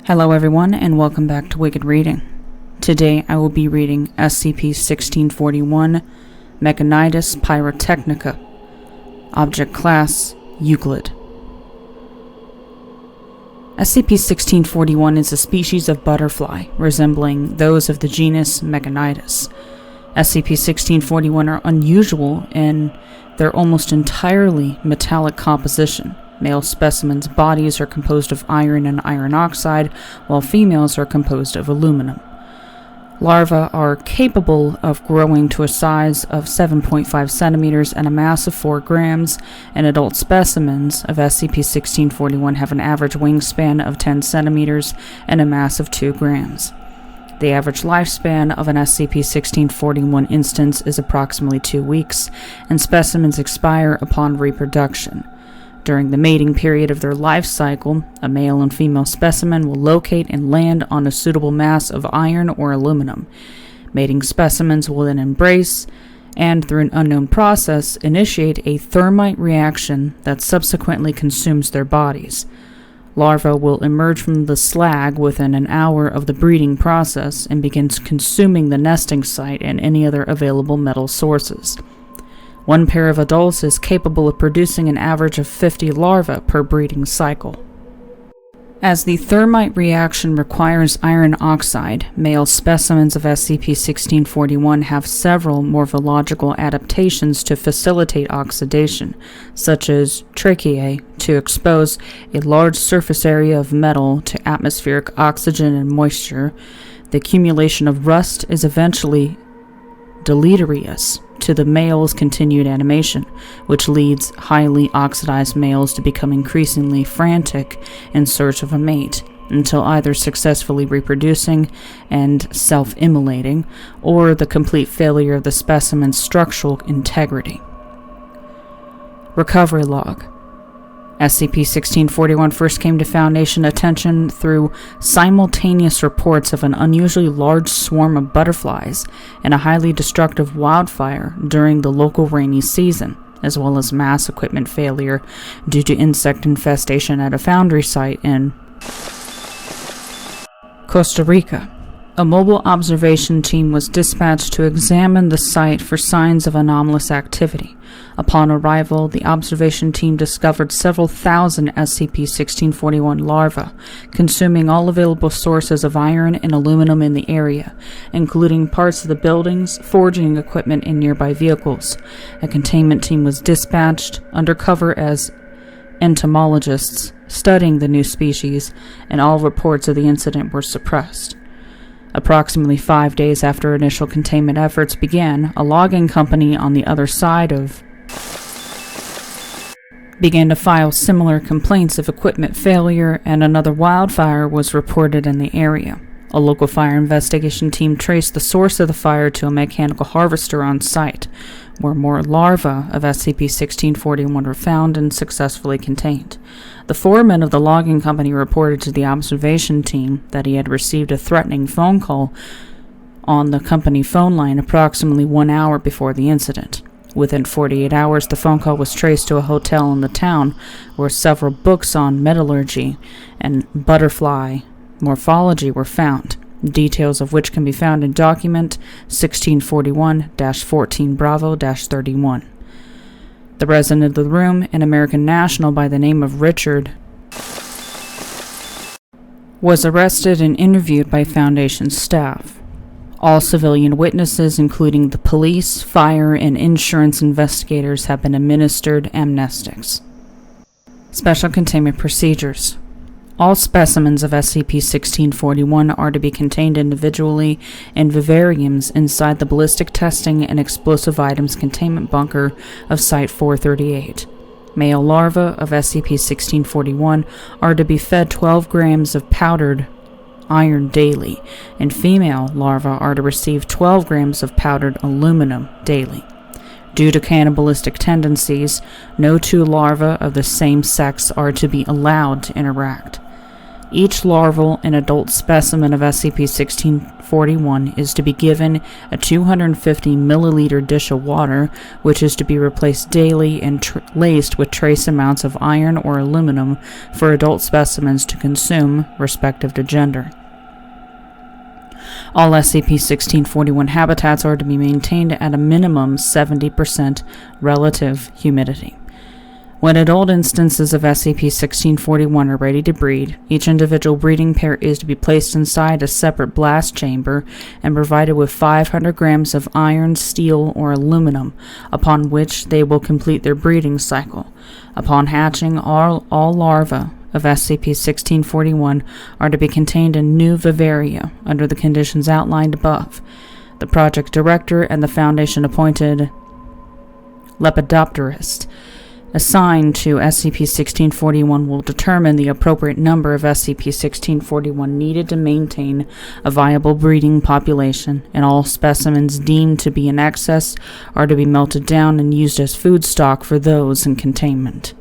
Hello everyone, and welcome back to Wicked Reading. Today I will be reading SCP-1641, Mechanitis Pyrotechnica. Object Class, Euclid. SCP-1641 is a species of butterfly, resembling those of the genus Mechanitis. SCP-1641 are unusual in their almost entirely metallic composition. Male specimens' bodies are composed of iron and iron oxide, while females are composed of aluminum. Larvae are capable of growing to a size of 7.5 centimeters and a mass of 4 grams, and adult specimens of SCP-1641 have an average wingspan of 10 centimeters and a mass of 2 grams. The average lifespan of an SCP-1641 instance is approximately 2 weeks, and specimens expire upon reproduction. During the mating period of their life cycle, a male and female specimen will locate and land on a suitable mass of iron or aluminum. Mating specimens will then embrace and, through an unknown process, initiate a thermite reaction that subsequently consumes their bodies. Larvae will emerge from the slag within an hour of the breeding process and begins consuming the nesting site and any other available metal sources. One pair of adults is capable of producing an average of 50 larvae per breeding cycle. As the thermite reaction requires iron oxide, male specimens of SCP-1641 have several morphological adaptations to facilitate oxidation, such as tracheae to expose a large surface area of metal to atmospheric oxygen and moisture. The accumulation of rust is eventually deleterious to the male's continued animation, which leads highly oxidized males to become increasingly frantic in search of a mate, until either successfully reproducing and self-immolating, or the complete failure of the specimen's structural integrity. Recovery Log. SCP-1641 first came to Foundation attention through simultaneous reports of an unusually large swarm of butterflies and a highly destructive wildfire during the local rainy season, as well as mass equipment failure due to insect infestation at a foundry site in Costa Rica. A mobile observation team was dispatched to examine the site for signs of anomalous activity. Upon arrival, the observation team discovered several thousand SCP-1641 larvae, consuming all available sources of iron and aluminum in the area, including parts of the buildings, forging equipment, and nearby vehicles. A containment team was dispatched undercover as entomologists studying the new species, and all reports of the incident were suppressed. Approximately 5 days after initial containment efforts began, a logging company on the other side began to file similar complaints of equipment failure, and another wildfire was reported in the area. A local fire investigation team traced the source of the fire to a mechanical harvester on site, where more larvae of SCP-1641 were found and successfully contained. The foreman of the logging company reported to the observation team that he had received a threatening phone call on the company phone line approximately 1 hour before the incident. Within 48 hours, the phone call was traced to a hotel in the town where several books on metallurgy and butterfly morphology were found, details of which can be found in document 1641-14 Bravo-31. The resident of the room, an American national by the name of Richard, was arrested and interviewed by Foundation staff. All civilian witnesses, including the police, fire, and insurance investigators, have been administered amnestics. Special Containment Procedures. All specimens of SCP-1641 are to be contained individually in vivariums inside the ballistic testing and explosive items containment bunker of Site-438. Male larvae of SCP-1641 are to be fed 12 grams of powdered iron daily, and female larvae are to receive 12 grams of powdered aluminum daily. Due to cannibalistic tendencies, no two larvae of the same sex are to be allowed to interact. Each larval and adult specimen of SCP-1641 is to be given a 250 milliliter dish of water, which is to be replaced daily and laced with trace amounts of iron or aluminum for adult specimens to consume, respective to gender. All SCP-1641 habitats are to be maintained at a minimum 70% relative humidity. When adult instances of SCP-1641 are ready to breed, each individual breeding pair is to be placed inside a separate blast chamber and provided with 500 grams of iron, steel, or aluminum, upon which they will complete their breeding cycle. Upon hatching, all larvae of SCP-1641 are to be contained in new vivaria under the conditions outlined above. The project director and the Foundation-appointed lepidopterist assigned to SCP-1641 will determine the appropriate number of SCP-1641 needed to maintain a viable breeding population, and all specimens deemed to be in excess are to be melted down and used as food stock for those in containment.